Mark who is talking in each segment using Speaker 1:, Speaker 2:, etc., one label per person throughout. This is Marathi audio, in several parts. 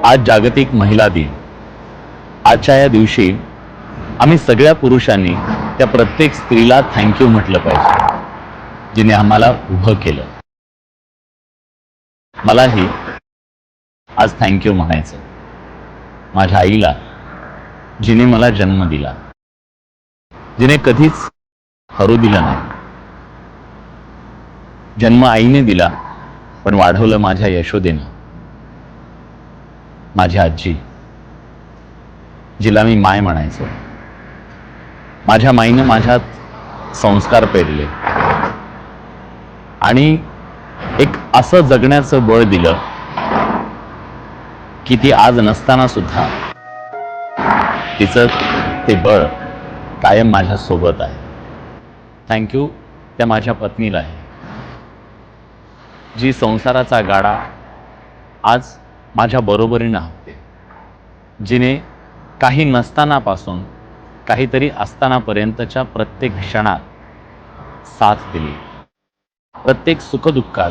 Speaker 1: आज जागतिक महिला दिन। आजच्या या दिवशी आम्ही सगळ्या पुरुषांनी त्या प्रत्येक स्त्रीला थँक्यू म्हटलं पाहिजे, जिने आम्हाला उभं केलं। मलाही आज थँक्यू म्हणायचं माझ्या आईला, जिने मला जन्म दिला, जिने कधीच हरू दिलं नाही। जन्म आईने दिला, पण वाढवलं माझ्या यशोदेनं। माझी आजी, जिला मी माय म्हणायचो। माझ्या माईनं माझ्यात संस्कार पेरले आणि एक असं जगण्याचं बळ दिलं की ती आज नसताना सुद्धा तिचं ते बळ कायम माझ्या सोबत आहे। थँक्यू त्या माझ्या पत्नीला आहे, जी संसाराचा गाडा आज माझ्या बरोबरीनं हाकते, जिने काही नसतानापासून काहीतरी असतानापर्यंतच्या प्रत्येक क्षणात साथ दिली। प्रत्येक सुखदुःखात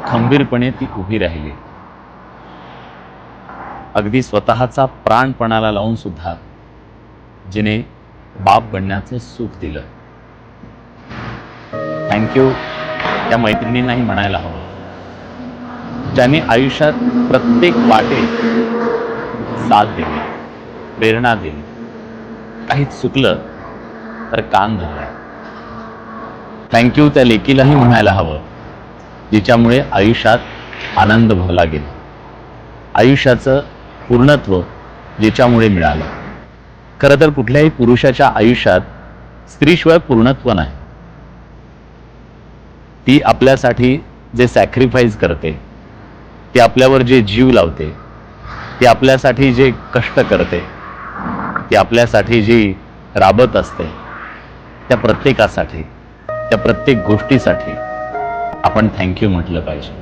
Speaker 1: खंबीरपणे ती उभी राहिली। अगदी स्वतःचा प्राण पणाला लावून सुद्धा जिने बाप बनण्याचं सुख दिलं। थँक्यू त्या मैत्रिणींनाही म्हणायला हवं, ज्यांनी आयुष्यात प्रत्येक वाटेत साथ दिली, प्रेरणा दिली। काही चुकलं तर कान धरलं। थँक्यू त्या लेकीलाही म्हणायला हवं, जिच्यामुळे आयुष्यात आनंद भरला गेला, आयुष्याचं पूर्णत्व जिच्यामुळे मिळालं। खरं तर कुठल्याही पुरुषाच्या आयुष्यात स्त्रीशिवाय पूर्णत्व नाही। ती आपल्यासाठी जे सॅक्रिफाईस करते, ती आपल्यावर जे जीव लावते, ती आपल्यासाठी जे कष्ट करते, ती आपल्यासाठी जी राबत असते, त्या प्रत्येकासाठी, त्या प्रत्येक गोष्टीसाठी आपण थँक्यू म्हटलं पाहिजे।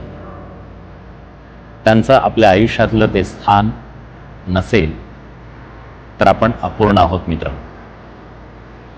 Speaker 1: त्यांचं आपल्या आयुष्यातलं ते स्थान नसेल तर आपण अपूर्ण आहोत मित्र।